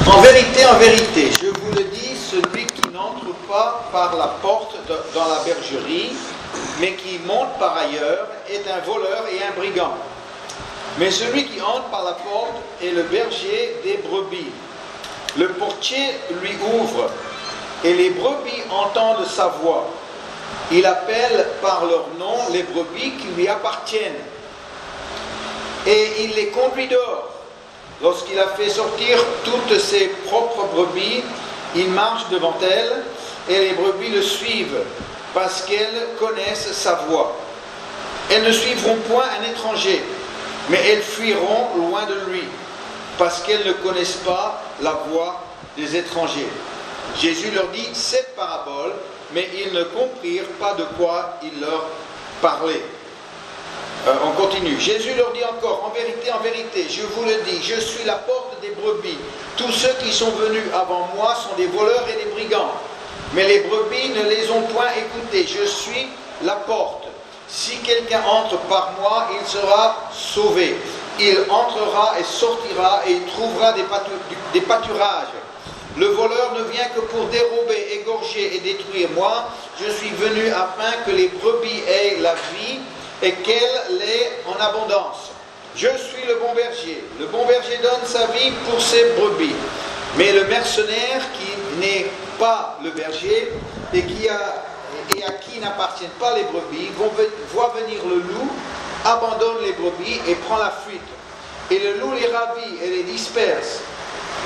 En vérité, je vous le dis, celui qui n'entre pas par la porte dans la bergerie, mais qui monte par ailleurs, est un voleur et un brigand. Mais celui qui entre par la porte est le berger des brebis. Le portier lui ouvre, et les brebis entendent sa voix. Il appelle par leur nom les brebis qui lui appartiennent. Et il les conduit dehors. Lorsqu'il a fait sortir toutes ses propres brebis, il marche devant elles, et les brebis le suivent, parce qu'elles connaissent sa voix. Elles ne suivront point un étranger, mais elles fuiront loin de lui, parce qu'elles ne connaissent pas la voix des étrangers. Jésus leur dit cette parabole, mais ils ne comprirent pas de quoi il leur parlait. On continue. Jésus leur dit encore, en vérité, je vous le dis, je suis la porte des brebis. Tous ceux qui sont venus avant moi sont des voleurs et des brigands. Mais les brebis ne les ont point écoutés. Je suis la porte. Si quelqu'un entre par moi, il sera sauvé. Il entrera et sortira et il trouvera des pâturages. Le voleur ne vient que pour dérober, égorger et détruire. Moi, je suis venu afin que les brebis aient la vie et qu'elle l'ait en abondance. Je suis le bon berger. Le bon berger donne sa vie pour ses brebis. Mais le mercenaire qui n'est pas le berger et à qui n'appartiennent pas les brebis, voit venir le loup, abandonne les brebis et prend la fuite. Et le loup les ravit et les disperse.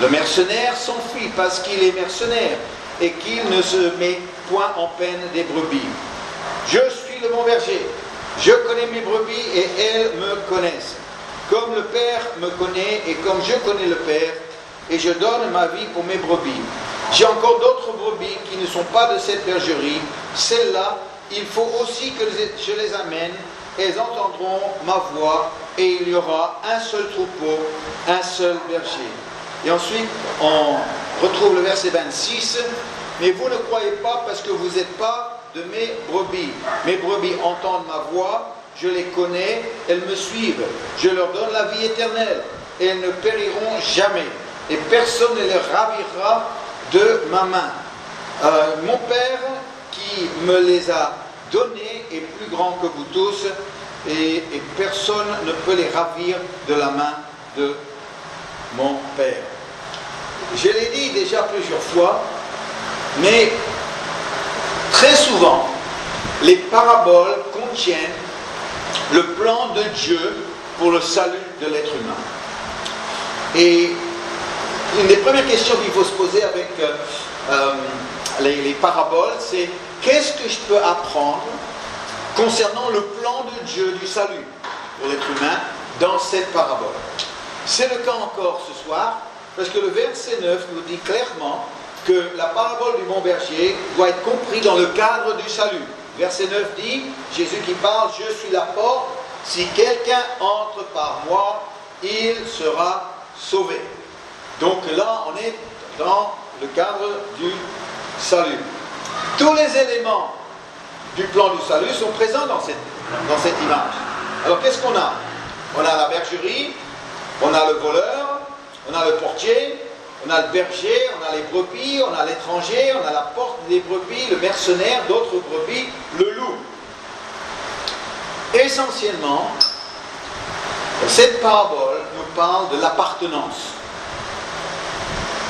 Le mercenaire s'enfuit parce qu'il est mercenaire et qu'il ne se met point en peine des brebis. Je suis le bon berger. Je connais mes brebis et elles me connaissent. Comme le Père me connaît et comme je connais le Père, et je donne ma vie pour mes brebis. J'ai encore d'autres brebis qui ne sont pas de cette bergerie. Celles-là, il faut aussi que je les amène. Elles entendront ma voix et il y aura un seul troupeau, un seul berger. Et ensuite, on retrouve le verset 26. Mais vous ne croyez pas parce que vous n'êtes pas de mes brebis. Mes brebis entendent ma voix, je les connais, elles me suivent. Je leur donne la vie éternelle et elles ne périront jamais. Et personne ne les ravira de ma main. Mon Père qui me les a donnés est plus grand que vous tous et personne ne peut les ravir de la main de mon Père. Je l'ai dit déjà plusieurs fois, mais très souvent, les paraboles contiennent le plan de Dieu pour le salut de l'être humain. Et une des premières questions qu'il faut se poser avec les paraboles, c'est qu'est-ce que je peux apprendre concernant le plan de Dieu du salut pour l'être humain dans cette parabole. C'est le cas encore ce soir, parce que le verset 9 nous dit clairement que la parabole du bon berger doit être comprise dans le cadre du salut. Verset 9 dit, Jésus qui parle, je suis la porte, si quelqu'un entre par moi, il sera sauvé. Donc là, on est dans le cadre du salut. Tous les éléments du plan du salut sont présents dans cette image. Alors qu'est-ce qu'on a? On a la bergerie, on a le voleur, on a le portier, on a le berger, on a les brebis, on a l'étranger, on a la porte des brebis, le mercenaire, d'autres brebis, le loup. Essentiellement, cette parabole nous parle de l'appartenance.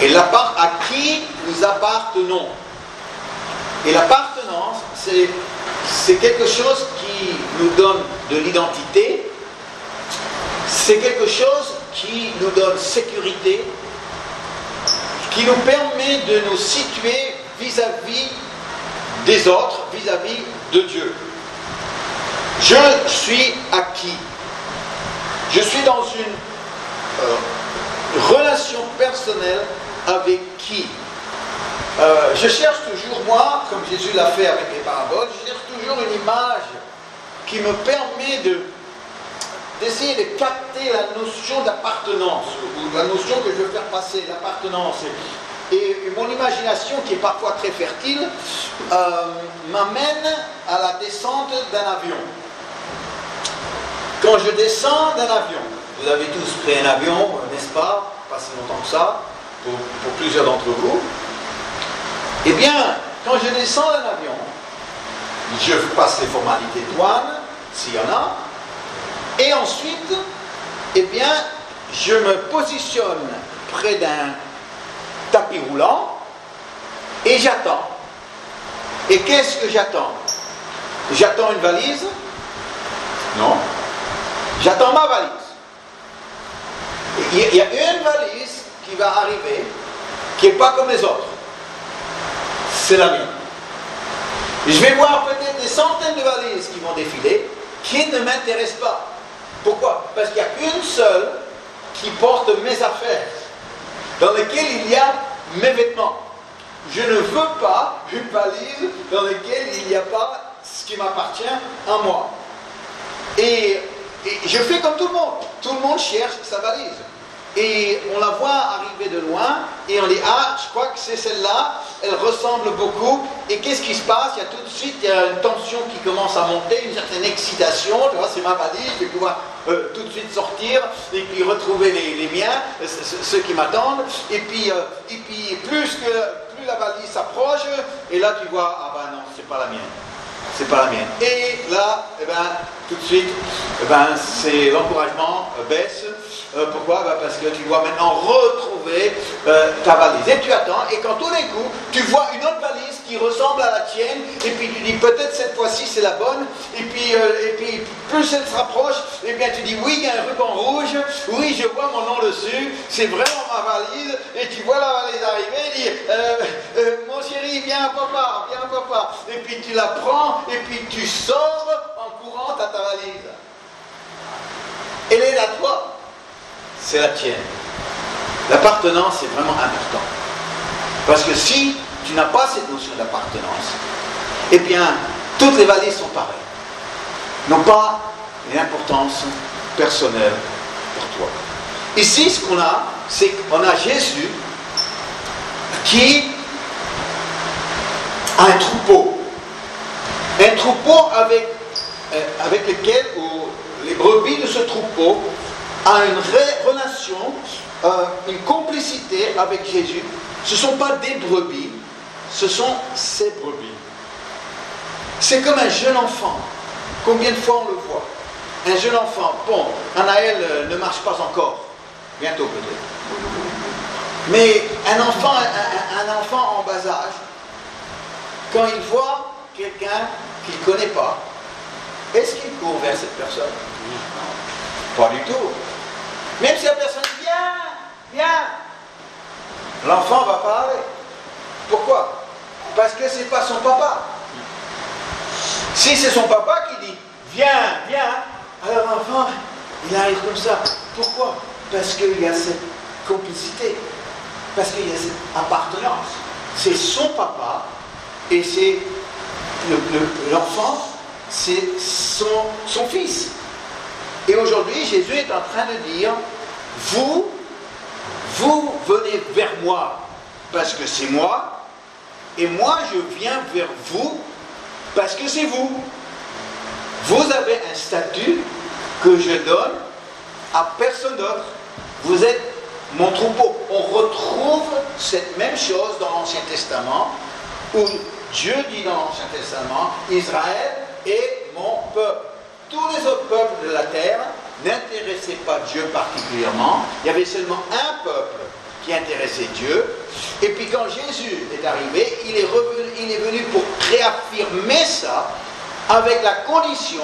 Et à qui nous appartenons. Et l'appartenance, c'est quelque chose qui nous donne de l'identité, c'est quelque chose qui nous donne sécurité, qui nous permet de nous situer vis-à-vis des autres, vis-à-vis de Dieu. Je suis acquis. Je suis dans une relation personnelle avec qui? Je cherche toujours, moi, comme Jésus l'a fait avec les paraboles, je cherche toujours une image qui me permet d'essayer de capter la notion d'appartenance, ou la notion que je veux faire passer, l'appartenance. Et mon imagination, qui est parfois très fertile, m'amène à la descente d'un avion. Quand je descends d'un avion, vous avez tous pris un avion, n'est-ce pas? Pas si longtemps que ça. pour plusieurs d'entre vous. Eh bien, quand je descends d'un avion, je passe les formalités de douane, s'il y en a, et ensuite, eh bien, je me positionne près d'un tapis roulant et j'attends. Et qu'est-ce que j'attends? J'attends une valise? Non. J'attends ma valise. Il y a une valise qui va arriver qui n'est pas comme les autres. C'est la mienne. Je vais voir peut-être des centaines de valises qui vont défiler qui ne m'intéressent pas. Pourquoi? Parce qu'il y a une seule qui porte mes affaires, dans laquelle il y a mes vêtements. Je ne veux pas une valise dans laquelle il n'y a pas ce qui m'appartient à moi. Et je fais comme tout le monde. Tout le monde cherche sa valise. Et on la voit arriver de loin et on dit, ah, je crois que c'est celle-là, elle ressemble beaucoup. Et qu'est-ce qui se passe? Il y a tout de suite une tension qui commence à monter, une certaine excitation. Tu vois, c'est ma valise, je vais pouvoir tout de suite sortir et puis retrouver les miens, ceux qui m'attendent. Et puis plus la valise s'approche, et là tu vois, ah ben non, c'est pas la mienne. C'est pas la mienne. Et là, eh ben, tout de suite, eh ben, c'est l'encouragement baisse. Pourquoi? Parce que tu dois maintenant retrouver ta valise. Et tu attends, et quand tout d'un coup, tu vois une autre valise qui ressemble à la tienne, et puis tu dis peut-être cette fois-ci c'est la bonne, et puis plus elle se rapproche, et bien tu dis oui, il y a un ruban rouge, oui, je vois mon nom dessus, c'est vraiment ma valise, et tu vois la valise arriver, et dis mon chéri, viens papa, et puis tu la prends, et puis tu sors en courant à ta valise. Elle est à toi. C'est la tienne. L'appartenance est vraiment important. Parce que si tu n'as pas cette notion d'appartenance, eh bien, toutes les valises sont pareilles. N'ont pas une importance personnelle pour toi. Ici, ce qu'on a, c'est qu'on a Jésus qui a un troupeau. Un troupeau avec lequel les brebis de ce troupeau a une relation, une complicité avec Jésus. Ce ne sont pas des brebis, ce sont ses brebis. C'est comme un jeune enfant. Combien de fois on le voit? Un jeune enfant, bon, Anaël ne marche pas encore, bientôt peut-être. Mais un enfant en bas âge, quand il voit quelqu'un qu'il ne connaît pas, est-ce qu'il court vers cette personne? Pas du tout. Même si la personne dit viens, l'enfant va parler. Pourquoi? Parce que c'est pas son papa. Si c'est son papa qui dit viens, alors l'enfant il arrive comme ça. Pourquoi? Parce qu'il y a cette complicité, parce qu'il y a cette appartenance. C'est son papa et c'est l'enfant, c'est son fils. Et aujourd'hui, Jésus est en train de dire, vous venez vers moi, parce que c'est moi, et moi je viens vers vous, parce que c'est vous. Vous avez un statut que je donne à personne d'autre. Vous êtes mon troupeau. On retrouve cette même chose dans l'Ancien Testament, où Dieu dit dans l'Ancien Testament, Israël est mon peuple. Tous les autres peuples de la terre n'intéressaient pas Dieu particulièrement. Il y avait seulement un peuple qui intéressait Dieu. Et puis quand Jésus est arrivé, il est venu pour réaffirmer ça avec la condition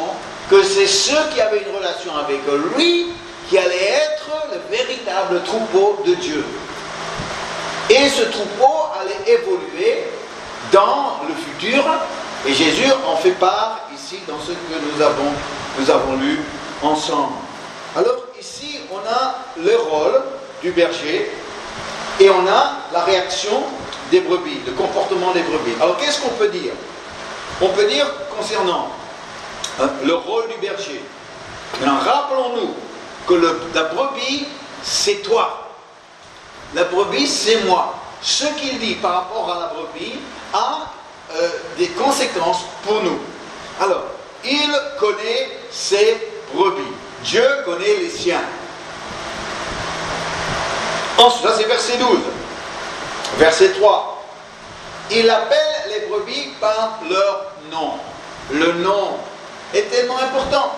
que c'est ceux qui avaient une relation avec lui qui allaient être le véritable troupeau de Dieu. Et ce troupeau allait évoluer dans le futur. Et Jésus en fait part ici dans ce que nous avons lu ensemble. Alors ici, on a le rôle du berger et on a la réaction des brebis, le comportement des brebis. Alors qu'est-ce qu'on peut dire? On peut dire concernant le rôle du berger. Maintenant, rappelons-nous que la brebis, c'est toi. La brebis, c'est moi. Ce qu'il dit par rapport à la brebis a des conséquences pour nous. Alors, il connaît ses brebis. Dieu connaît les siens. Ensuite, ça c'est verset 12. Verset 3. Il appelle les brebis par leur nom. Le nom est tellement important.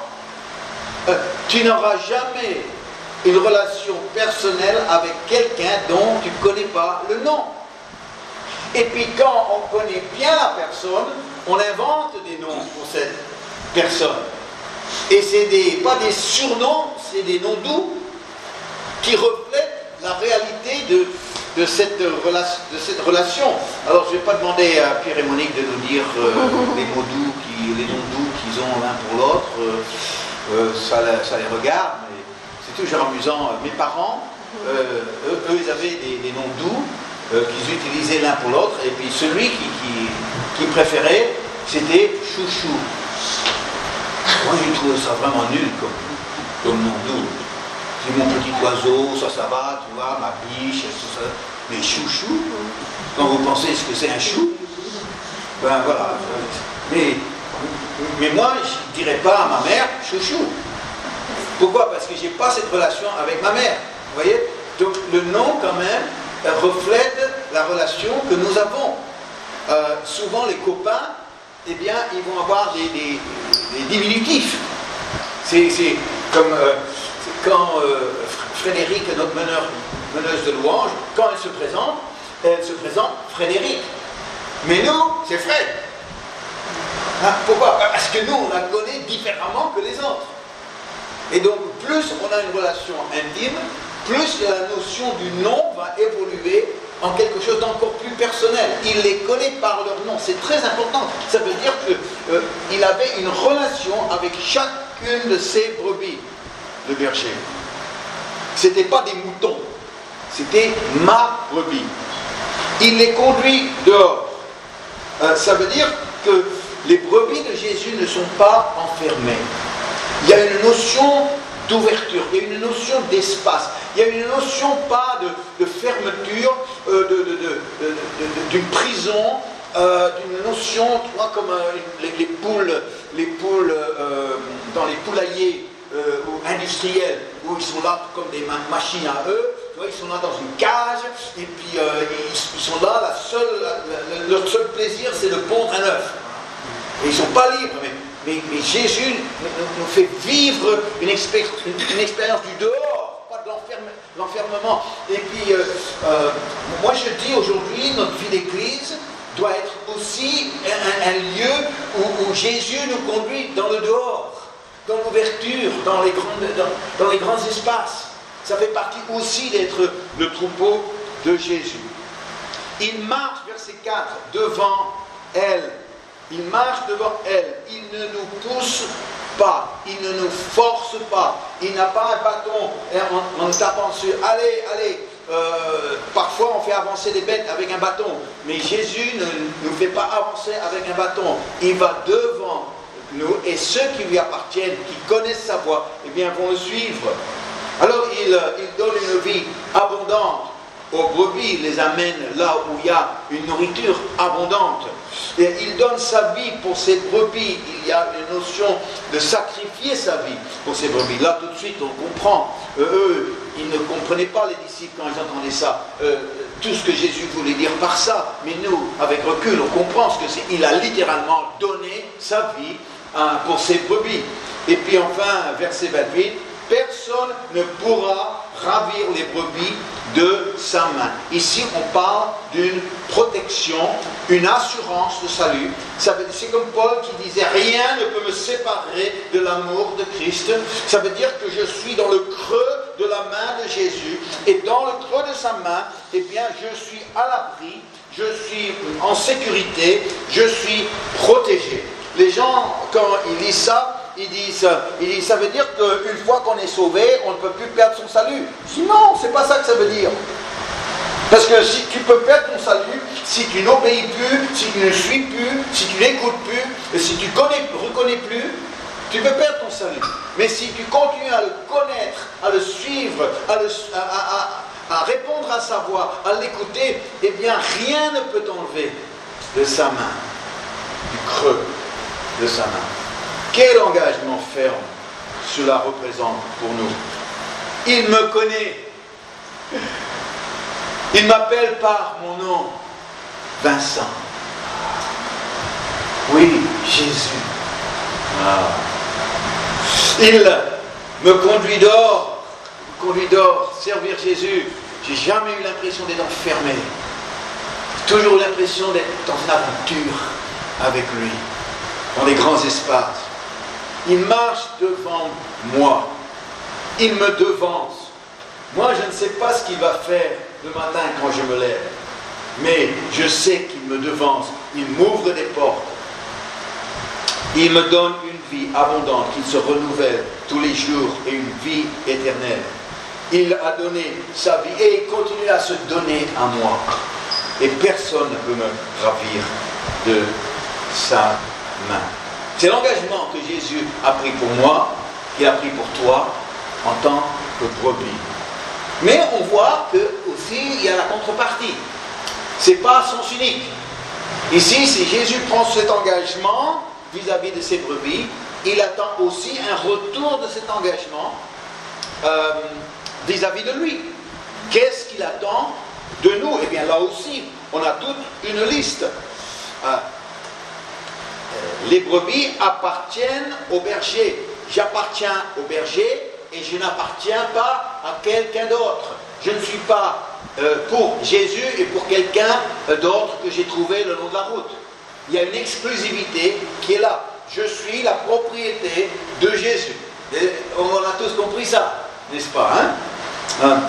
Tu n'auras jamais une relation personnelle avec quelqu'un dont tu ne connais pas le nom. Et puis quand on connaît bien la personne, on invente des noms pour cette personne. Et c'est pas des surnoms, c'est des noms doux qui reflètent la réalité de cette relation. Alors je ne vais pas demander à Pierre et Monique de nous dire les mots doux, les noms doux qu'ils ont l'un pour l'autre. Ça les regarde, mais c'est toujours amusant. Mes parents, eux, ils avaient des noms doux qu'ils utilisaient l'un pour l'autre, et puis celui qui préférait, c'était Chouchou. Moi, j'ai trouvé ça vraiment nul comme nom doux. C'est mon petit oiseau, ça va, tu vois, ma biche, tout ça. Mais Chouchou, quand vous pensez ce que c'est un chou, ben voilà. Mais moi, je ne dirais pas à ma mère Chouchou. Pourquoi? Parce que je n'ai pas cette relation avec ma mère. Vous voyez? Donc le nom, quand même, reflète la relation que nous avons. Souvent, les copains, eh bien, ils vont avoir des diminutifs. C'est comme quand Frédéric, notre meneuse de louange, quand elle se présente Frédéric. Mais nous, c'est Fred. Hein, pourquoi? Parce que nous, on la connaît différemment que les autres. Et donc, plus on a une relation intime, plus la notion du nom va évoluer en quelque chose d'encore plus personnel. Il les connaît par leur nom. C'est très important. Ça veut dire qu'il avait une relation avec chacune de ses brebis, le berger. Ce n'était pas des moutons. C'était ma brebis. Il les conduit dehors. Ça veut dire que les brebis de Jésus ne sont pas enfermées. Il y a une notion d'ouverture, il y a une notion d'espace, il y a une notion pas de fermeture, d'une prison, d'une notion, tu vois, comme les poules dans les poulaillers industriels, où ils sont là comme des machines à eux, tu vois, ils sont là dans une cage, et puis ils sont là, leur seul plaisir c'est de pondre un œuf. Et ils ne sont pas libres, mais Jésus nous fait vivre une expérience du dehors, pas de l'enfermement. Et puis, moi je dis aujourd'hui, notre vie d'église doit être aussi un lieu où Jésus nous conduit dans le dehors, dans l'ouverture, dans les grands espaces. Ça fait partie aussi d'être le troupeau de Jésus. Il marche, verset 4, devant elle. Il marche devant elle, il ne nous pousse pas, il ne nous force pas, il n'a pas un bâton en nous tapant dessus. Allez, parfois on fait avancer des bêtes avec un bâton, mais Jésus ne nous fait pas avancer avec un bâton. Il va devant nous et ceux qui lui appartiennent, qui connaissent sa voie, eh bien vont le suivre. Alors il donne une vie abondante aux brebis, il les amène là où il y a une nourriture abondante. Et il donne sa vie pour ses brebis. Il y a une notion de sacrifier sa vie pour ses brebis. Là, tout de suite, on comprend. Eux, ils ne comprenaient pas, les disciples, quand ils entendaient ça. Tout ce que Jésus voulait dire par ça. Mais nous, avec recul, on comprend ce que c'est. Il a littéralement donné sa vie pour ses brebis. Et puis enfin, verset 28, personne ne pourra ravir les brebis de sa main. Ici, on parle d'une protection, une assurance de salut. C'est comme Paul qui disait, rien ne peut me séparer de l'amour de Christ. Ça veut dire que je suis dans le creux de la main de Jésus. Et dans le creux de sa main, eh bien, je suis à l'abri, je suis en sécurité, je suis protégé. Les gens, quand ils lisent ça, ils disent, ça veut dire qu'une fois qu'on est sauvé, on ne peut plus perdre son salut. Je dis non, c'est pas ça que ça veut dire. Parce que si tu peux perdre ton salut, si tu n'obéis plus, si tu ne suis plus, si tu n'écoutes plus, et si tu reconnais plus, tu peux perdre ton salut. Mais si tu continues à le connaître, à le suivre, à répondre à sa voix, à l'écouter, eh bien rien ne peut t'enlever de sa main, du creux de sa main. Quel engagement ferme cela représente pour nous. Il me connaît. Il m'appelle par mon nom, Vincent. Oui, Jésus. Ah. Il me conduit dehors, servir Jésus. J'ai jamais eu l'impression d'être enfermé. J'ai toujours eu l'impression d'être dans une aventure avec lui, dans les grands espaces. Il marche devant moi. Il me devance. Moi, je ne sais pas ce qu'il va faire le matin quand je me lève. Mais je sais qu'il me devance. Il m'ouvre des portes. Il me donne une vie abondante, qui se renouvelle tous les jours et une vie éternelle. Il a donné sa vie et il continue à se donner à moi. Et personne ne peut me ravir de sa main. C'est l'engagement que Jésus a pris pour moi, qu'il a pris pour toi, en tant que brebis. Mais on voit que aussi il y a la contrepartie. C'est pas sens unique. Ici, si Jésus prend cet engagement vis-à-vis de ses brebis, il attend aussi un retour de cet engagement vis-à-vis de lui. Qu'est-ce qu'il attend de nous? Eh bien là aussi, on a toute une liste. Les brebis appartiennent au berger. J'appartiens au berger et je n'appartiens pas à quelqu'un d'autre. Je ne suis pas pour Jésus et pour quelqu'un d'autre que j'ai trouvé le long de la route. Il y a une exclusivité qui est là. Je suis la propriété de Jésus. Et on a tous compris ça, n'est-ce pas, hein?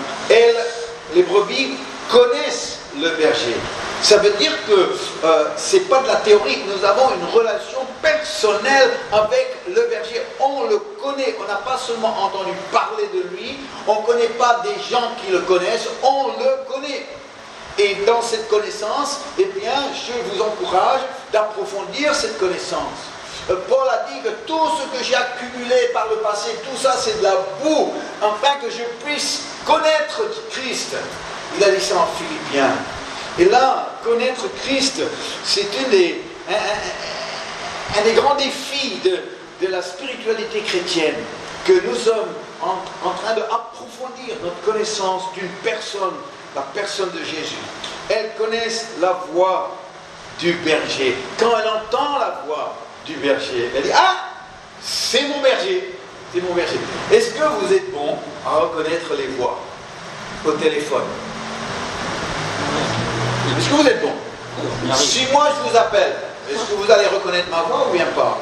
Les brebis connaissent le berger. Ça veut dire que ce n'est pas de la théorie. Nous avons une relation personnelle avec le berger. On le connaît. On n'a pas seulement entendu parler de lui. On ne connaît pas des gens qui le connaissent. On le connaît. Et dans cette connaissance, eh bien, je vous encourage d'approfondir cette connaissance. Paul a dit que tout ce que j'ai accumulé par le passé, tout ça c'est de la boue, afin que je puisse connaître Christ. Il a dit ça en Philippiens. Et là, connaître Christ, c'est un des grands défis de la spiritualité chrétienne, que nous sommes en train d'approfondir notre connaissance d'une personne, la personne de Jésus. Elles connaissent la voix du berger. Quand elle entend la voix du berger, elle dit: ah, c'est mon berger, c'est mon berger. Est-ce que vous êtes bon à reconnaître les voix au téléphone? Est-ce que vous êtes bon? Si moi je vous appelle, est-ce que vous allez reconnaître ma voix ou bien pas?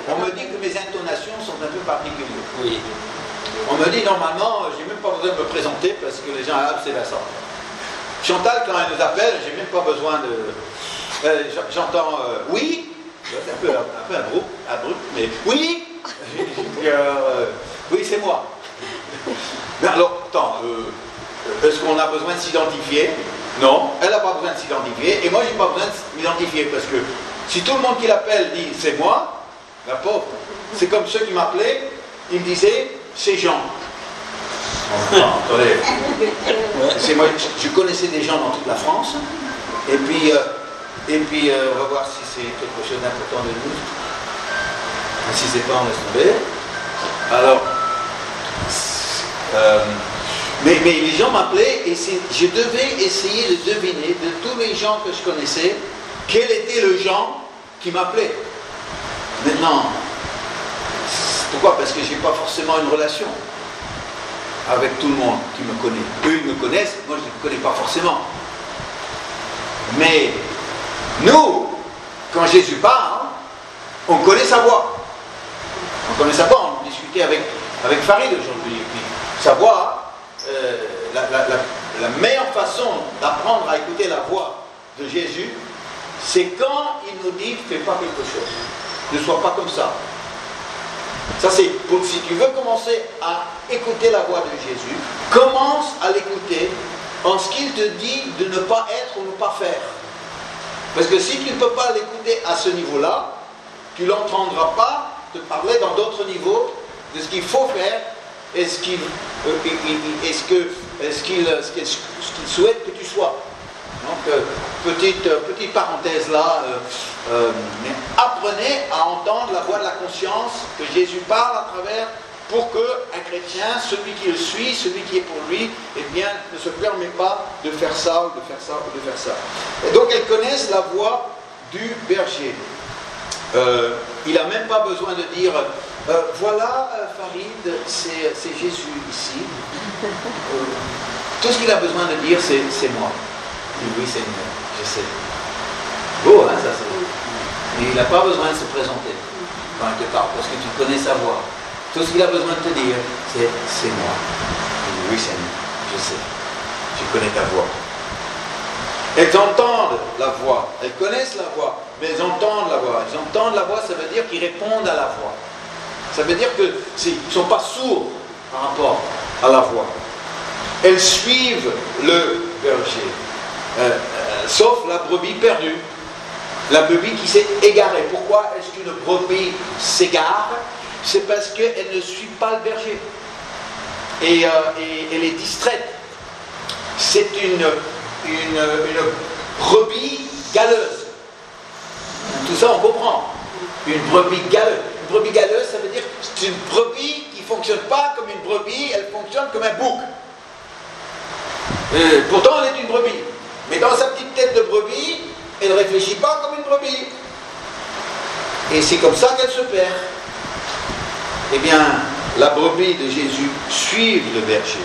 On me dit que mes intonations sont un peu particulières. Oui. On me dit normalement, j'ai même pas besoin de me présenter parce que les gens c'est Vincent. Chantal, quand elle nous appelle, j'ai même pas besoin de. J'entends oui. C'est un peu abrupt, mais oui. Oui, c'est moi. Mais alors, attends, est-ce qu'on a besoin de s'identifier? Non, elle n'a pas besoin de s'identifier, et moi j'ai pas besoin de m'identifier, parce que si tout le monde qui l'appelle dit c'est moi, la pauvre, c'est comme ceux qui m'appelaient, ils me disaient c'est Jean. Non, attendez, c'est moi, je connaissais des gens dans toute la France, et puis on va voir si c'est quelque chose d'important de nous. Si c'est pas, on laisse tomber. Alors, mais les gens m'appelaient et je devais essayer de deviner de tous les gens que je connaissais quel était le Jean qui m'appelait. Maintenant, pourquoi? Parce que je n'ai pas forcément une relation avec tout le monde qui me connaît. Eux, ils me connaissent, moi je ne les connais pas forcément. Mais nous, quand Jésus parle, on connaît sa voix. On connaît sa voix, on discutait avec Farid aujourd'hui. Et puis, sa voix, la meilleure façon d'apprendre à écouter la voix de Jésus, c'est quand il nous dit fais pas quelque chose, ne sois pas comme ça. Ça c'est pour, si tu veux commencer à écouter la voix de Jésus, commence à l'écouter en ce qu'il te dit de ne pas être ou ne pas faire. Parce que si tu ne peux pas l'écouter à ce niveau-là, tu ne l'entendras pas te parler dans d'autres niveaux de ce qu'il faut faire et ce qu'il souhaite que tu sois. Donc, petite parenthèse là, mais apprenez à entendre la voix de la conscience que Jésus parle à travers pour qu'un chrétien, celui qui le suit, celui qui est pour lui, eh bien, ne se permet pas de faire ça, ou de faire ça, ou de faire ça. Et donc, elles connaissent la voix du berger. Il n'a même pas besoin de dire voilà, Farid, c'est Jésus ici. Tout ce qu'il a besoin de dire, c'est moi. Il dit oui, Seigneur, je sais. Beau, hein, ça c'est. Et il n'a pas besoin de se présenter quand il te parle, parce que tu connais sa voix. Tout ce qu'il a besoin de te dire, c'est moi. Il dit oui, Seigneur, je sais. Je connais ta voix. Elles entendent la voix, elles connaissent la voix, mais elles entendent la voix. Elles entendent la voix, ça veut dire qu'ils répondent à la voix. Ça veut dire qu'ils ne sont pas sourds par rapport à la voix. Elles suivent le berger, sauf la brebis perdue, la brebis qui s'est égarée. Pourquoi est-ce qu'une brebis s'égare? C'est parce qu'elle ne suit pas le berger. Et elle est distraite. C'est une brebis galeuse. Tout ça, on comprend. Une brebis galeuse. Une brebis galeuse, ça veut dire que c'est une brebis qui ne fonctionne pas comme une brebis, elle fonctionne comme un bouc. Pourtant, elle est une brebis. Mais dans sa petite tête de brebis, elle ne réfléchit pas comme une brebis. Et c'est comme ça qu'elle se perd. Eh bien, la brebis de Jésus suit le berger.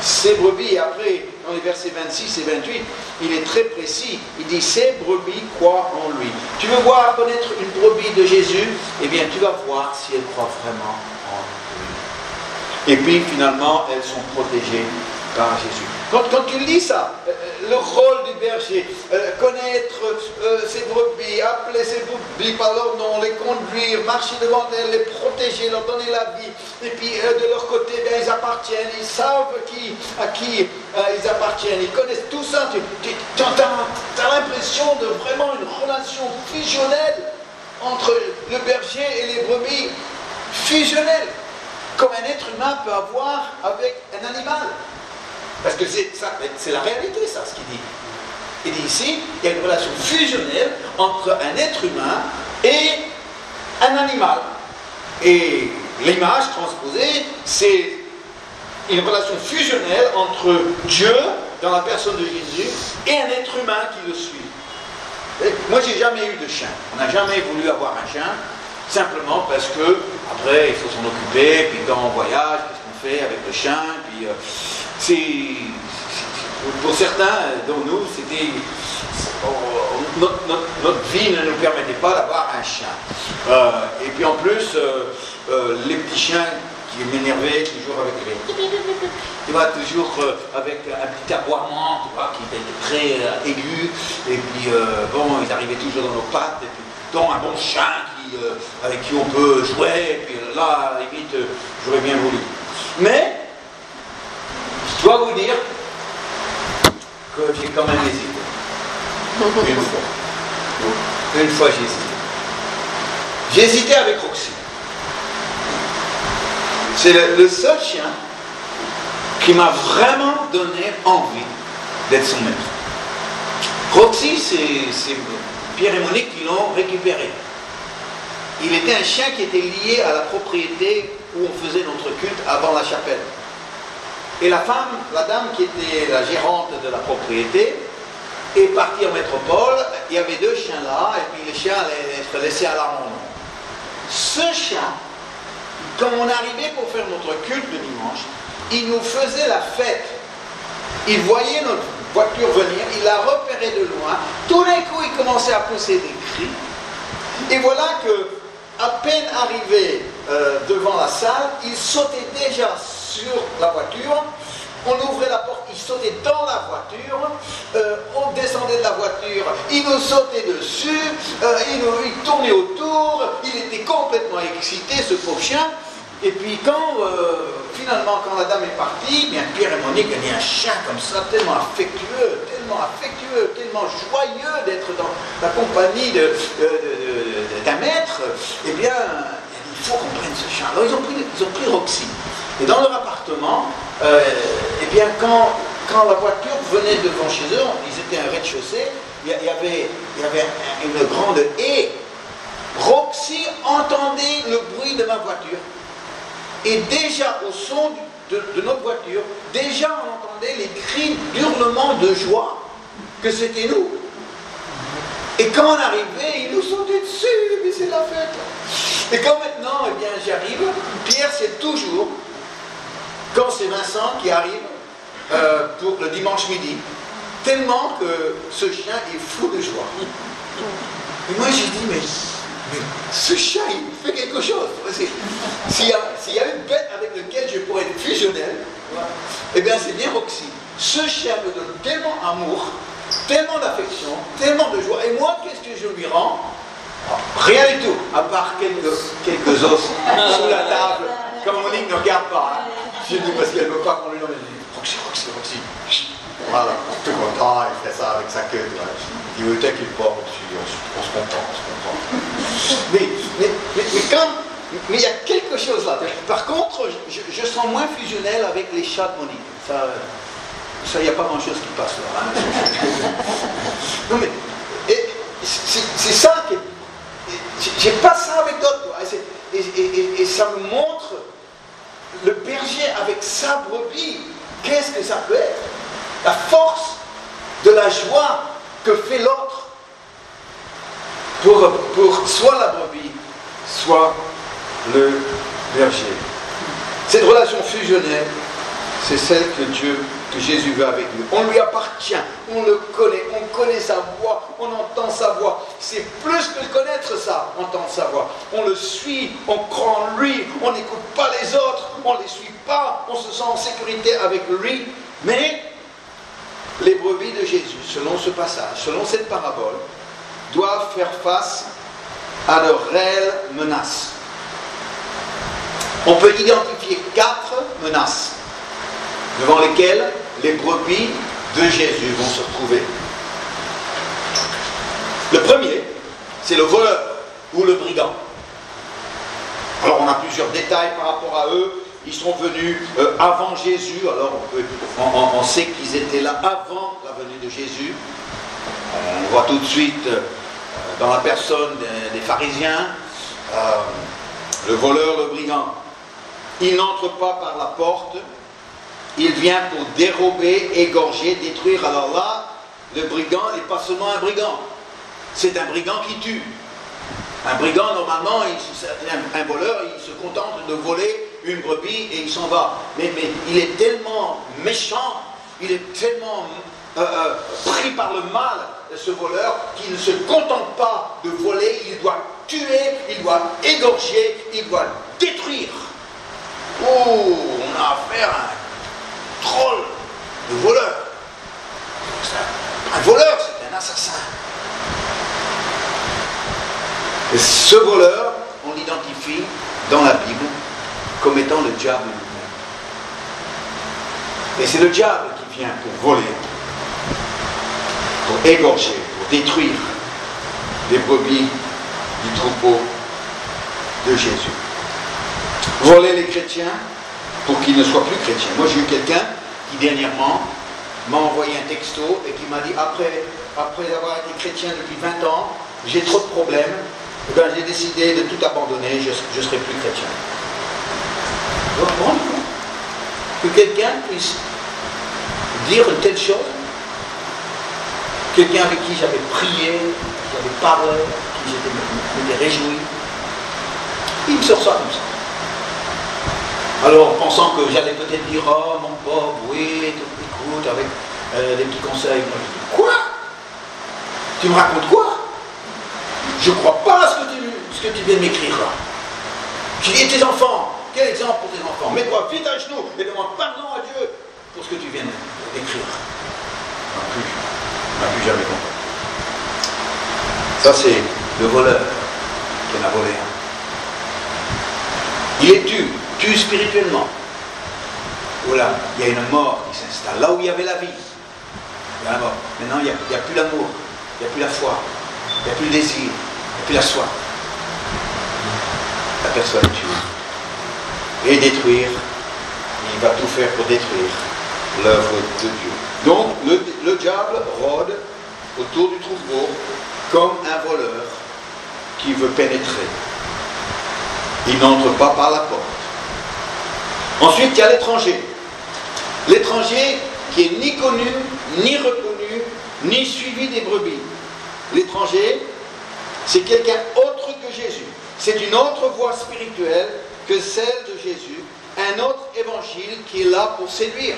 Ces brebis, après, dans les versets 26 et 28, il est très précis. Il dit, ces brebis croient en lui. Tu veux voir connaître une brebis de Jésus? Eh bien, tu vas voir si elle croit vraiment en lui. Et puis, finalement, elles sont protégées par Jésus. Quand tu lis ça, le rôle du berger, connaître ses brebis, appeler ses brebis par leur nom, les conduire, marcher devant elles, les protéger, leur donner la vie, et puis de leur côté, bien, ils appartiennent, ils savent à qui ils appartiennent, ils connaissent tout ça. Tu as l'impression de vraiment une relation fusionnelle entre le berger et les brebis, fusionnelle, comme un être humain peut avoir avec un animal. Parce que c'est la réalité, ça, ce qu'il dit. Il dit ici, il y a une relation fusionnelle entre un être humain et un animal. Et l'image transposée, c'est une relation fusionnelle entre Dieu, dans la personne de Jésus, et un être humain qui le suit. Et moi, j'ai jamais eu de chien. On n'a jamais voulu avoir un chien, simplement parce que, après, il faut s'en occuper, puis quand on voyage, qu'est-ce qu'on fait avec le chien, puis... pour certains d'entre nous, c'était notre vie ne nous permettait pas d'avoir un chien. Et puis en plus, les petits chiens qui m'énervaient toujours avec les... Tu vois, toujours avec un petit aboiement, tu vois, qui était très aigu. Et puis, bon, ils arrivaient toujours dans nos pattes. Et puis, donc un bon chien avec qui on peut jouer. Et puis là, à la limite, j'aurais bien voulu. Mais... je dois vous dire que j'ai quand même hésité. Une fois. Une fois, j'ai hésité. J'ai hésité avec Roxy. C'est le seul chien qui m'a vraiment donné envie d'être son maître. Roxy, c'est Pierre et Monique qui l'ont récupéré. Il était un chien qui était lié à la propriété où on faisait notre culte avant la chapelle. Et la femme, la dame qui était la gérante de la propriété, est partie en métropole. Il y avait 2 chiens là, et puis les chiens allaient être laissés à l'abandon. Ce chien, quand on arrivait pour faire notre culte de dimanche, il nous faisait la fête. Il voyait notre voiture venir, il la repérait de loin. Tout d'un coup, il commençait à pousser des cris. Et voilà que, à peine arrivé devant la salle, il sautait déjà sur la voiture, on ouvrait la porte, il sautait dans la voiture, on descendait de la voiture, il nous sautait dessus, il tournait autour, il était complètement excité, ce pauvre chien. Et puis finalement, quand la dame est partie, bien Pierre et Monique avaient un chien comme ça, tellement affectueux, tellement joyeux d'être dans la compagnie d'un maître, eh bien, il faut qu'on prenne ce chien. Alors ils ont pris Roxy. Et dans leur appartement, eh bien, quand la voiture venait devant chez eux, ils étaient un rez-de-chaussée, il y avait une grande haie. Roxy entendait le bruit de ma voiture. Et déjà, au son de notre voiture, déjà on entendait les cris d'hurlement de joie que c'était nous. Et quand on arrivait, ils nous sautaient dessus, mais c'est la fête. Et quand maintenant, eh bien, j'arrive, Pierre, c'est toujours, quand c'est Vincent qui arrive pour le dimanche midi, tellement que ce chien est fou de joie. Et moi, j'ai dit, mais ce chien, il fait quelque chose. S'il y a une bête avec laquelle je pourrais être fusionnel, eh bien, c'est bien Roxy. Ce chien me donne tellement d'amour, tellement d'affection, tellement de joie. Et moi, qu'est-ce que je lui rends? Rien du tout, à part quelques os sous la table. Comme Monique ne regarde pas. Hein. J'ai dit parce qu'elle ne veut pas qu'on lui nomme. Elle dit Roxy. Voilà, tout content, il fait ça avec sa queue. Il veut t'inquiète pas, on se comprend. Mais il y a quelque chose là. Par contre, je sens moins fusionnel avec les chats de Monique. Ça, il n'y a pas grand-chose qui passe là. Hein. Non mais, c'est ça que... J'ai pas ça avec d'autres. Et ça me montre le berger avec sa brebis. Qu'est-ce que ça peut être? La force de la joie que fait l'autre pour soit la brebis, soit le berger. Cette relation fusionnelle, c'est celle que Jésus veut avec nous. On lui appartient, on le connaît, on connaît sa voix, on entend sa voix. C'est plus que connaître ça, entendre sa voix. On le suit, on croit en lui, on n'écoute pas les autres, on ne les suit pas, on se sent en sécurité avec lui. Mais les brebis de Jésus, selon ce passage, selon cette parabole, doivent faire face à de réelles menaces. On peut identifier 4 menaces devant lesquelles les brebis de Jésus vont se retrouver. Le premier, c'est le voleur ou le brigand. Alors on a plusieurs détails par rapport à eux. Ils sont venus avant Jésus, alors on sait qu'ils étaient là avant la venue de Jésus. On voit tout de suite dans la personne des pharisiens, le voleur, le brigand. Il n'entre pas par la porte, il vient pour dérober, égorger, détruire. Alors là, le brigand n'est pas seulement un brigand, c'est un brigand qui tue. Un brigand, normalement, un voleur, il se contente de voler une brebis et il s'en va. Mais il est tellement méchant, il est tellement pris par le mal, ce voleur, qu'il ne se contente pas de voler, il doit tuer, il doit égorger, il doit détruire. Oh, on a affaire à un troll de voleur. Un voleur, c'est un assassin. Et ce voleur, on l'identifie dans la Bible comme étant le diable lui-même. Et c'est le diable qui vient pour voler, pour égorger, pour détruire les brebis du troupeau de Jésus. Voler les chrétiens pour qu'ils ne soient plus chrétiens. Moi j'ai eu quelqu'un qui dernièrement m'a envoyé un texto et qui m'a dit après avoir été chrétien depuis 20 ans, j'ai trop de problèmes, eh bien, j'ai décidé de tout abandonner, je ne serai plus chrétien. Vous vous rendez compte que quelqu'un puisse dire une telle chose? Quelqu'un avec qui j'avais prié, qui j'avais parlé, qui m'étais réjoui, il me sort ça comme ça. Alors, pensant que j'allais peut-être dire, oh mon pauvre, oui, écoute, avec des petits conseils, moi je dis, quoi? Tu me racontes quoi? Je ne crois pas à ce que tu viens de m'écrire là. Tu dis tes enfants, quel exemple pour tes enfants? Mets-toi vite à genoux et demande pardon à Dieu pour ce que tu viens d'écrire. On n'a plus jamais compris. Ça c'est le voleur qui en a volé un. Il est tue spirituellement. Voilà, il y a une mort qui s'installe. Là où il y avait la vie, il y a la mort. Maintenant, il n'y a plus l'amour, il n'y a plus la foi, il n'y a plus le désir, il n'y a plus la soif. La personne tue. Et détruire, il va tout faire pour détruire l'œuvre de Dieu. Donc, le diable rôde autour du troupeau comme un voleur qui veut pénétrer. Il n'entre pas par la porte. Ensuite, il y a l'étranger. L'étranger qui est ni connu, ni reconnu, ni suivi des brebis. L'étranger, c'est quelqu'un autre que Jésus. C'est une autre voie spirituelle que celle de Jésus, un autre évangile qui est là pour séduire.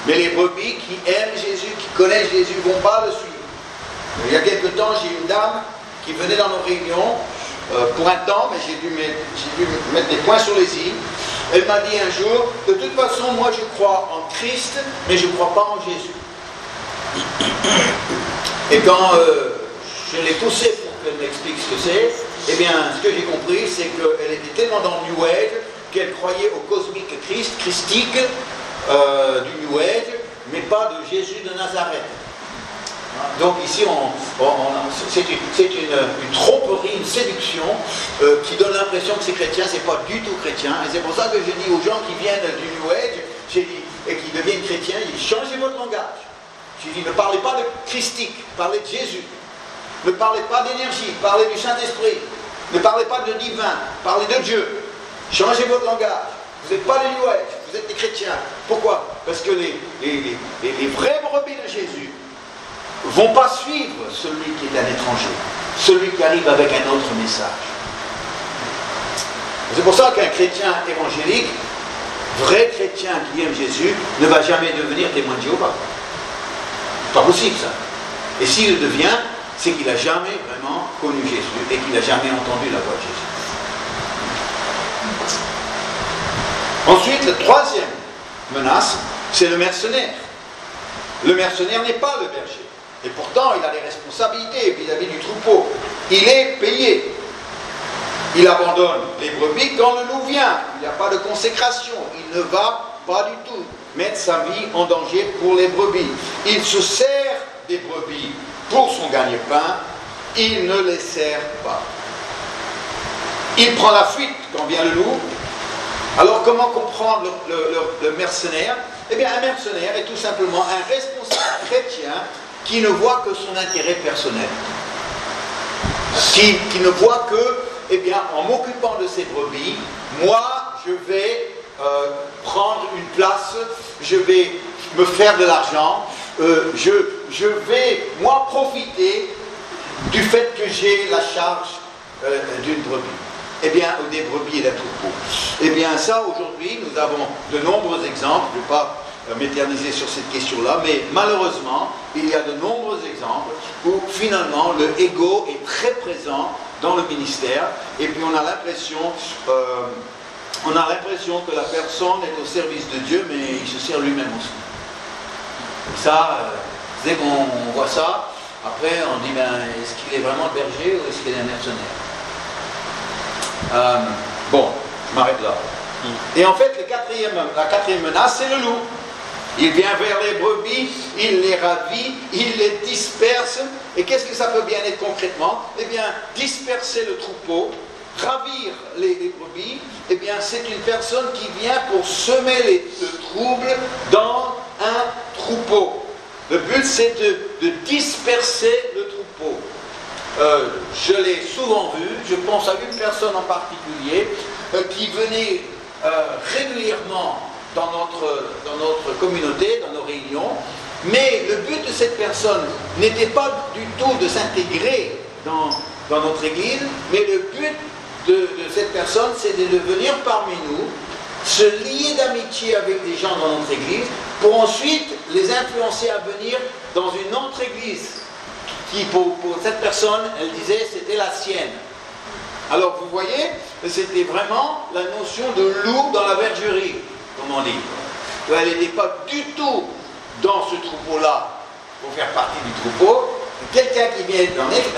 Mais les brebis qui aiment Jésus, qui connaissent Jésus, ne vont pas le suivre. Il y a quelque temps, j'ai une dame qui venait dans nos réunions pour un temps, mais j'ai dû mettre des points sur les i. Elle m'a dit un jour, de toute façon, moi je crois en Christ, mais je ne crois pas en Jésus. Et quand je l'ai poussée pour qu'elle m'explique ce que c'est, eh bien, ce que j'ai compris, c'est qu'elle était tellement dans le New Age qu'elle croyait au cosmique christique du New Age, mais pas de Jésus de Nazareth. Donc ici, c'est une tromperie, une séduction qui donne l'impression que c'est chrétien, c'est pas du tout chrétien. Et c'est pour ça que je dis aux gens qui viennent du New Age et qui deviennent chrétiens, changez votre langage. Je dis, ne parlez pas de christique, parlez de Jésus. Ne parlez pas d'énergie, parlez du Saint-Esprit. Ne parlez pas de divin, parlez de Dieu. Changez votre langage. Vous n'êtes pas des New Age, vous êtes des chrétiens. Pourquoi? Parce que les vrais brebis de Jésus ne vont pas suivre celui qui est un étranger, celui qui arrive avec un autre message. C'est pour ça qu'un chrétien évangélique, vrai chrétien qui aime Jésus, ne va jamais devenir témoin de Jéhovah. C'est pas possible ça. Et s'il le devient, c'est qu'il n'a jamais vraiment connu Jésus et qu'il n'a jamais entendu la voix de Jésus. Ensuite, la troisième menace, c'est le mercenaire. Le mercenaire n'est pas le berger. Et pourtant, il a des responsabilités vis-à-vis du troupeau. Il est payé. Il abandonne les brebis quand le loup vient. Il n'y a pas de consécration. Il ne va pas du tout mettre sa vie en danger pour les brebis. Il se sert des brebis pour son gagne-pain. Il ne les sert pas. Il prend la fuite quand vient le loup. Alors comment comprendre le mercenaire? Eh bien, un mercenaire est tout simplement un responsable chrétien qui ne voit que son intérêt personnel. Qui ne voit que, eh bien, en m'occupant de ces brebis, moi, je vais prendre une place, je vais me faire de l'argent, je vais, moi, profiter du fait que j'ai la charge d'une brebis. Eh bien, des brebis et d'un troupeau. Eh bien, ça, aujourd'hui, nous avons de nombreux exemples. Je ne vais pas m'éterniser sur cette question-là, mais malheureusement, il y a de nombreux exemples où, finalement, le ego est très présent dans le ministère, et puis on a l'impression que la personne est au service de Dieu, mais il se sert lui-même aussi. Et ça, dès qu'on voit ça, après, on dit, ben, est-ce qu'il est vraiment le berger ou est-ce qu'il est un mercenaire? Bon, je m'arrête là. Et en fait, la quatrième menace, c'est le loup. Il vient vers les brebis, il les ravit, il les disperse. Et qu'est-ce que ça peut bien être concrètement? Eh bien, disperser le troupeau, ravir les brebis, eh bien, c'est une personne qui vient pour semer le trouble dans un troupeau. Le but, c'est de disperser le troupeau. Je l'ai souvent vu, je pense à une personne en particulier qui venait régulièrement dans notre communauté, dans nos réunions, mais le but de cette personne n'était pas du tout de s'intégrer dans notre église, mais le but de cette personne, c'est de venir parmi nous, se lier d'amitié avec des gens dans notre église, pour ensuite les influencer à venir dans une autre église, qui pour cette personne, elle disait, c'était la sienne. Alors vous voyez, c'était vraiment la notion de loup dans la bergerie, comme on dit. Elle n'était pas du tout dans ce troupeau-là pour faire partie du troupeau. Quelqu'un qui vient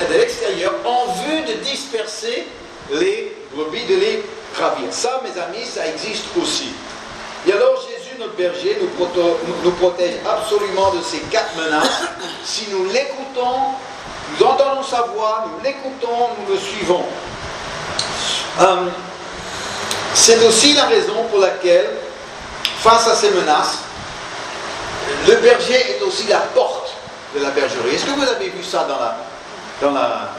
de l'extérieur en vue de disperser les brebis, de les ravir. Ça, mes amis, ça existe aussi. Et alors Jésus, notre berger, nous protège absolument de ces 4 menaces. Si nous l'écoutons, nous entendons sa voix, nous l'écoutons, nous le suivons. C'est aussi la raison pour laquelle, face à ces menaces, le berger est aussi la porte de la bergerie. Est-ce que vous avez vu ça dans la...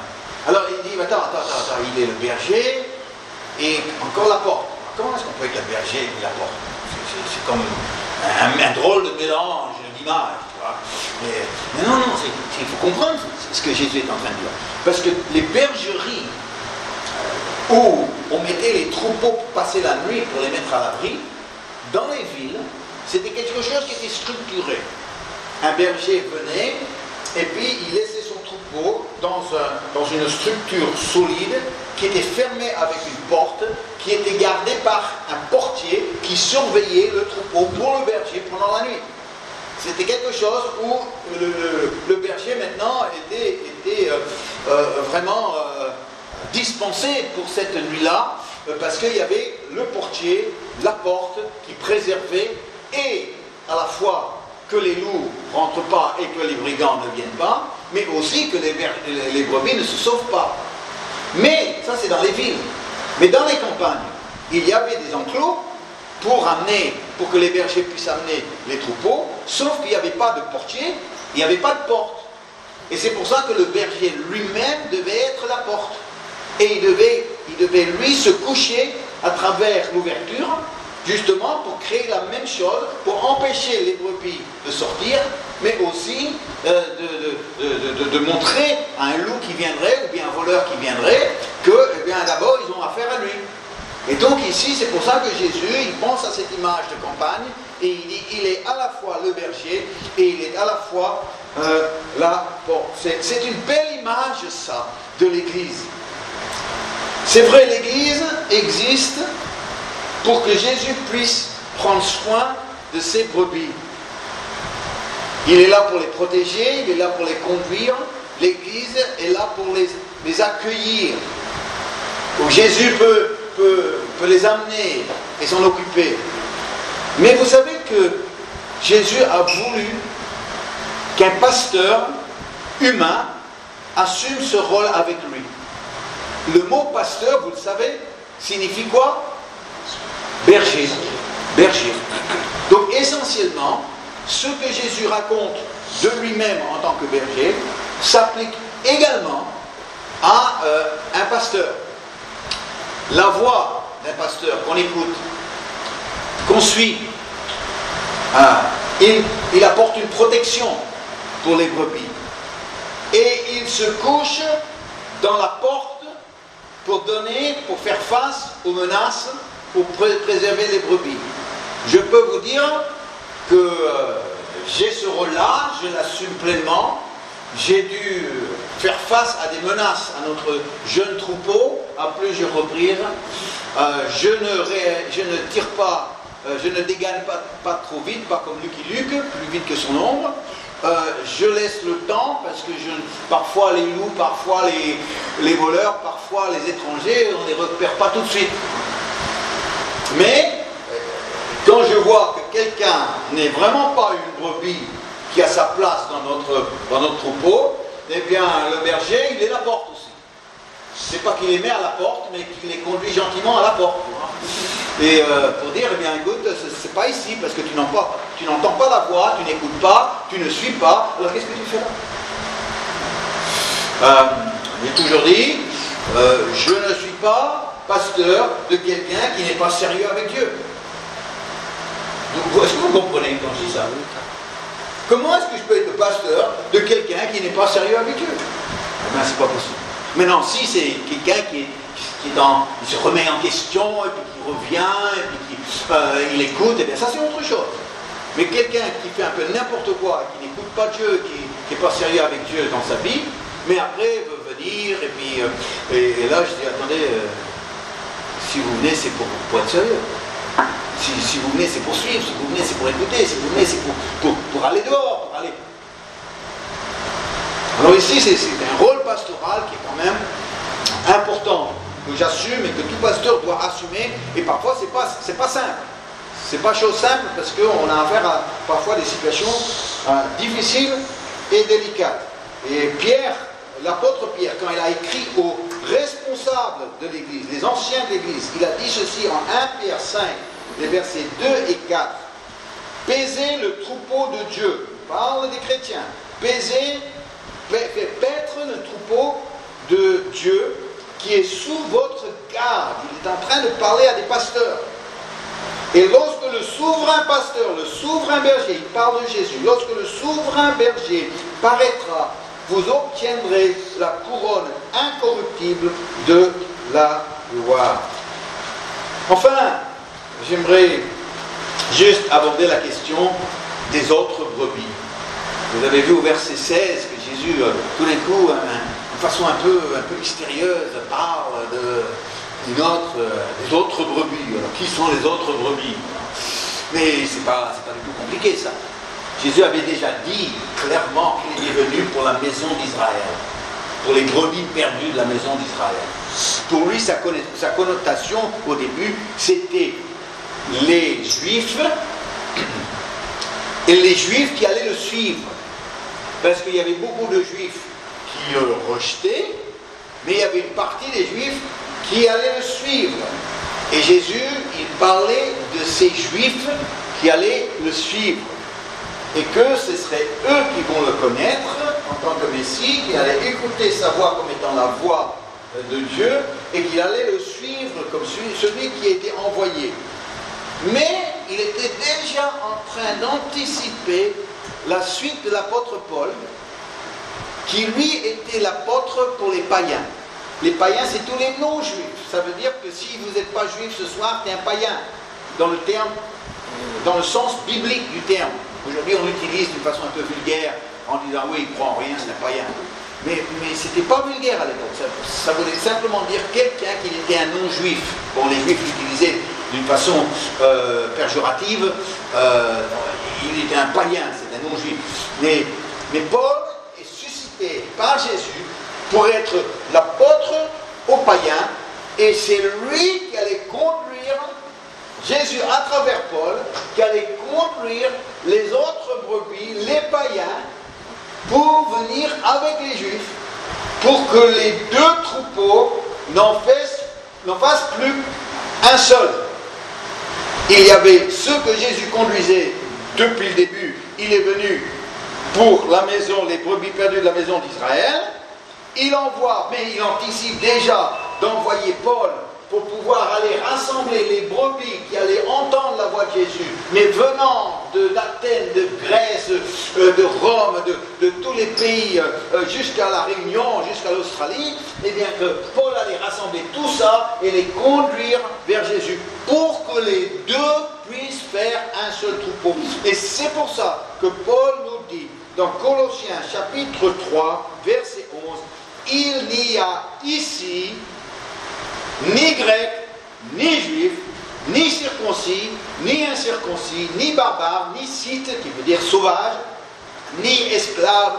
Alors il dit, attends, il est le berger et encore la porte. Comment est-ce qu'on peut être le berger et la porte? c'est comme un drôle de mélange d'images. Mais non, il faut comprendre ce que Jésus est en train de dire. Parce que les bergeries où on mettait les troupeaux pour passer la nuit, pour les mettre à l'abri, dans les villes, c'était quelque chose qui était structuré. Un berger venait et puis il laissait son troupeau dans une structure solide qui était fermée avec une porte, qui était gardée par un portier qui surveillait le troupeau pour le berger pendant la nuit. C'était quelque chose où le berger maintenant était vraiment dispensé pour cette nuit-là, parce qu'il y avait le portier, la porte qui préservait et à la fois que les loups ne rentrent pas et que les brigands ne viennent pas, mais aussi que les brebis ne se sauvent pas. Mais, ça c'est dans les villes, mais dans les campagnes, il y avait des enclos pour que les bergers puissent amener les troupeaux, sauf qu'il n'y avait pas de portier, il n'y avait pas de porte. Et c'est pour ça que le berger lui-même devait être la porte. Et il devait lui se coucher à travers l'ouverture, justement pour créer la même chose, pour empêcher les brebis de sortir, mais aussi de montrer à un loup qui viendrait, ou bien un voleur qui viendrait, que d'abord ils ont affaire à lui. Et donc ici, c'est pour ça que Jésus, il pense à cette image de campagne, et il dit, il est à la fois le berger, et il est à la fois la porte. C'est une belle image, ça, de l'Église. C'est vrai, l'Église existe pour que Jésus puisse prendre soin de ses brebis. Il est là pour les protéger, il est là pour les conduire. L'Église est là pour les accueillir. Donc Jésus peut les amener et s'en occuper. Mais vous savez que Jésus a voulu qu'un pasteur humain assume ce rôle avec lui. Le mot pasteur, vous le savez, signifie quoi? Berger. Berger. Donc essentiellement, ce que Jésus raconte de lui-même en tant que berger s'applique également à un pasteur. La voix d'un pasteur qu'on écoute, qu'on suit, il apporte une protection pour les brebis. Et il se couche dans la porte pour faire face aux menaces, pour préserver les brebis. Je peux vous dire que j'ai ce rôle-là, je l'assume pleinement. J'ai dû faire face à des menaces à notre jeune troupeau à plusieurs reprises. Je ne tire pas, je ne dégaine pas trop vite, pas comme Lucky Luke, plus vite que son ombre. Je laisse le temps parce que parfois les loups, parfois les voleurs, parfois les étrangers, on ne les repère pas tout de suite. Mais quand je vois que quelqu'un n'est vraiment pas une brebis qui a sa place dans notre troupeau, eh bien le berger, il est la porte aussi. C'est pas qu'il les met à la porte, mais qu'il les conduit gentiment à la porte. Et pour dire, eh bien écoute, c'est pas ici, parce que tu n'entends pas la voix, tu n'écoutes pas, tu ne suis pas, alors qu'est-ce que tu fais là? J'ai toujours dit, je ne suis pas pasteur de quelqu'un qui n'est pas sérieux avec Dieu. Donc, est-ce que vous comprenez quand je dis ça? Comment est-ce que je peux être le pasteur de quelqu'un qui n'est pas sérieux avec Dieu? Eh bien, c'est pas possible. Maintenant, si c'est quelqu'un qui se remet en question, et puis qui revient, et puis il écoute, et bien ça c'est autre chose. Mais quelqu'un qui fait un peu n'importe quoi, qui n'écoute pas Dieu, qui n'est pas sérieux avec Dieu dans sa vie, mais après veut venir, et puis et là je dis, attendez, si vous venez c'est pour être sérieux. Si vous venez c'est pour suivre, si vous venez c'est pour écouter, si vous venez c'est pour aller dehors, pour aller... Alors ici, c'est un rôle pastoral qui est quand même important, que j'assume et que tout pasteur doit assumer. Et parfois, c'est pas simple. C'est pas chose simple parce qu'on a affaire à parfois des situations difficiles et délicates. Et Pierre, l'apôtre Pierre, quand il a écrit aux responsables de l'Église, les anciens de l'Église, il a dit ceci en 1 Pierre 5, les versets 2 et 4. Paisez le troupeau de Dieu. Parle des chrétiens. Paisez, paître le troupeau de Dieu qui est sous votre garde. Il est en train de parler à des pasteurs. Et lorsque le souverain pasteur, le souverain berger, il parle de Jésus, lorsque le souverain berger paraîtra, vous obtiendrez la couronne incorruptible de la gloire. Enfin, j'aimerais juste aborder la question des autres brebis. Vous avez vu au verset 16 que Jésus, tout d'un coup, de façon un peu mystérieuse, parle des autres brebis. Alors, qui sont les autres brebis? Mais c'est pas du tout compliqué, ça. Jésus avait déjà dit clairement qu'il est venu pour la maison d'Israël, pour les brebis perdues de la maison d'Israël. Pour lui, sa connotation au début, c'était les Juifs et les Juifs qui allaient le suivre. Parce qu'il y avait beaucoup de Juifs qui le rejetaient, mais il y avait une partie des Juifs qui allaient le suivre. Et Jésus, il parlait de ces Juifs qui allaient le suivre. Et que ce serait eux qui vont le connaître en tant que Messie, qui allaient écouter sa voix comme étant la voix de Dieu, et qui allaient le suivre comme celui qui était envoyé. Mais il était déjà en train d'anticiper la suite de l'apôtre Paul, qui lui était l'apôtre pour les païens. Les païens, c'est tous les non-juifs. Ça veut dire que si vous n'êtes pas juif ce soir, tu es un païen, dans le sens biblique du terme. Aujourd'hui, on l'utilise d'une façon un peu vulgaire, en disant oui, il croit en rien, c'est un païen. Mais ce n'était pas vulgaire à l'époque. Ça voulait simplement dire quelqu'un qui était un non-juif. Bon, les juifs l'utilisaient d'une façon péjorative. Il était un païen, c'est un non-juif. Mais Paul est suscité par Jésus pour être l'apôtre aux païens, et c'est lui qui allait conduire, Jésus à travers Paul, qui allait conduire les autres brebis, les païens, pour venir avec les Juifs, pour que les deux troupeaux n'en fassent plus un seul. Il y avait ceux que Jésus conduisait depuis le début. Il est venu pour la maison, les brebis perdues de la maison d'Israël. Il envoie, mais il anticipe déjà d'envoyer Paul pour pouvoir aller rassembler les brebis qui allaient entendre la voix de Jésus, mais venant d'Athènes, de Grèce, de Rome, de tous les pays, jusqu'à la Réunion, jusqu'à l'Australie, et bien que Paul allait rassembler tout ça et les conduire vers Jésus, pour que les deux puissent faire un seul troupeau. Et c'est pour ça que Paul nous dit, dans Colossiens chapitre 3, verset 11, il n'y a ici ni grec, ni juif, ni circoncis, ni incirconcis, ni barbare, ni scythe, qui veut dire sauvage, ni esclave,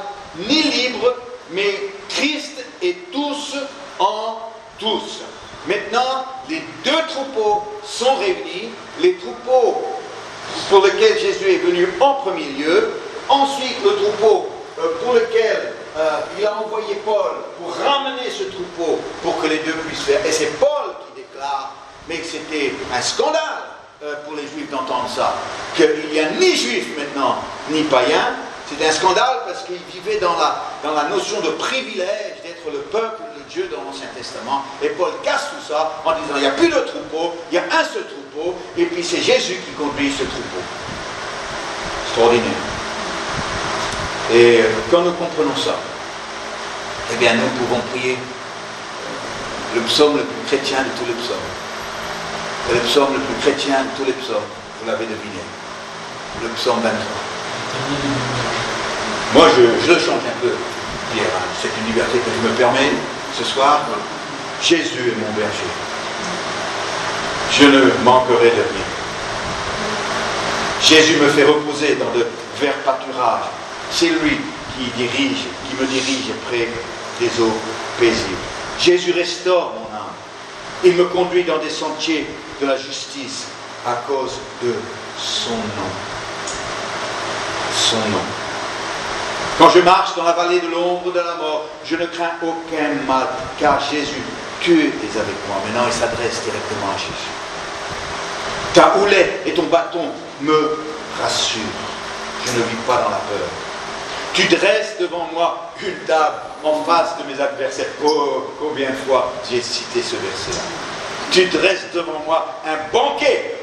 ni libre, mais Christ est tous en tous. Maintenant, les deux troupeaux sont réunis, les troupeaux pour lesquels Jésus est venu en premier lieu, ensuite le troupeau pour lequel il a envoyé Paul pour ramener ce troupeau pour que les deux puissent faire. Et c'est Paul qui déclare, mais que c'était un scandale pour les Juifs d'entendre ça, qu'il n'y a ni Juifs maintenant, ni païens. C'est un scandale parce qu'ils vivaient dans la notion de privilège d'être le peuple de Dieu dans l'Ancien Testament. Et Paul casse tout ça en disant, il n'y a plus de troupeau, il y a un seul troupeau, et puis c'est Jésus qui conduit ce troupeau. Extraordinaire. Et quand nous comprenons ça, eh bien nous pouvons prier le psaume le plus chrétien de tous les psaumes. Et le psaume le plus chrétien de tous les psaumes, vous l'avez deviné, le psaume 23. Moi je le change un peu, Pierre, c'est une liberté que je me permets ce soir. Jésus est mon berger. Je ne manquerai de rien. Jésus me fait reposer dans de verts pâturages. C'est lui qui me dirige près des eaux paisibles. Jésus restaure mon âme. Il me conduit dans des sentiers de la justice à cause de son nom. Son nom. Quand je marche dans la vallée de l'ombre de la mort, je ne crains aucun mal, car Jésus, tu es avec moi. Maintenant, il s'adresse directement à Jésus. Ta houlette et ton bâton me rassurent. Je ne vis pas dans la peur. Tu dresses devant moi une table en face de mes adversaires. Oh, combien de fois j'ai cité ce verset-là. Tu dresses devant moi un banquet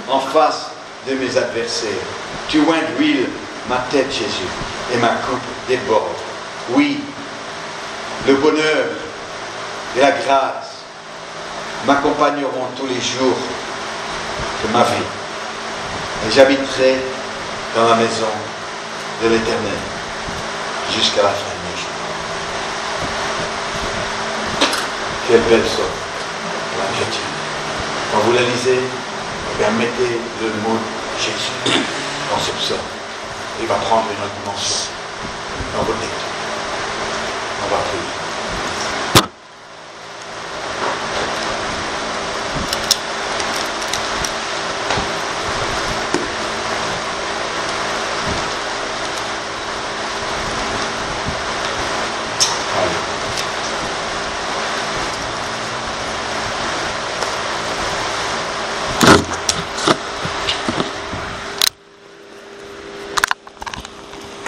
en face de mes adversaires. Tu oins d'huile ma tête, Jésus, et ma coupe déborde. Oui, le bonheur et la grâce m'accompagneront tous les jours de ma vie. Et j'habiterai dans la maison de l'Éternel jusqu'à la fin de mes jours. Quelle belle sorte. Là, je tiens. Quand vous la lisez, mettez le mot Jésus dans ce psaume. Il va prendre une autre dimension dans votre lecture. On va prier.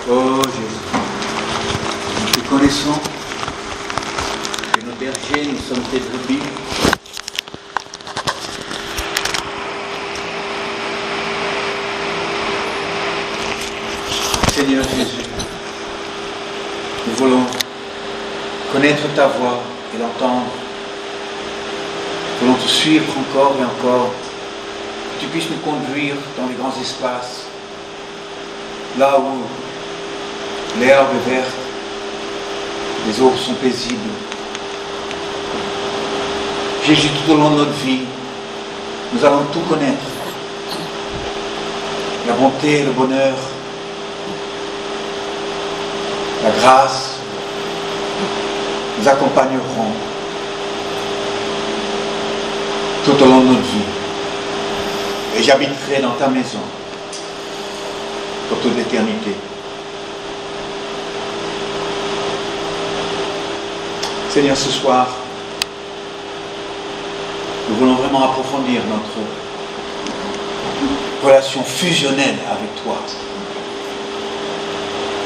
Oh Jésus, nous te connaissons, tu es nos bergers, nous sommes tes brebis. Seigneur Jésus, nous voulons connaître ta voix et l'entendre. Nous voulons te suivre encore et encore, que tu puisses nous conduire dans les grands espaces, là où l'herbe est verte, les eaux sont paisibles. Jésus, tout au long de notre vie, nous allons tout connaître. La bonté, le bonheur, la grâce nous accompagneront tout au long de notre vie. Et j'habiterai dans ta maison pour toute l'éternité. Seigneur, ce soir, nous voulons vraiment approfondir notre relation fusionnelle avec toi.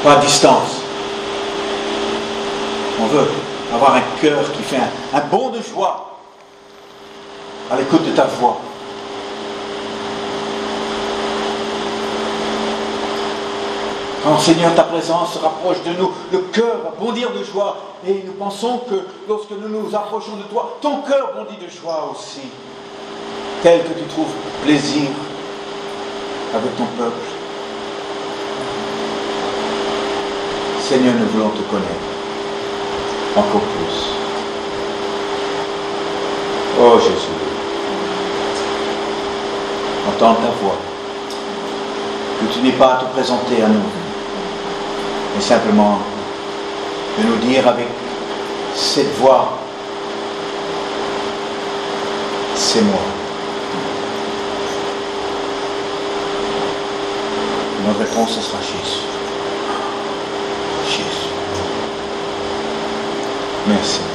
Pas à distance. On veut avoir un cœur qui fait un bond de joie à l'écoute de ta voix. Quand, Seigneur, ta présence se rapproche de nous, le cœur va bondir de joie. Et nous pensons que lorsque nous nous approchons de toi, ton cœur bondit de joie aussi. Tel que tu trouves plaisir avec ton peuple. Seigneur, nous voulons te connaître encore plus. Oh Jésus, entends ta voix. Que tu n'aies pas à te présenter à nous, mais simplement de nous dire avec cette voix, c'est moi. Notre réponse, ce sera Jésus. Jésus. Merci.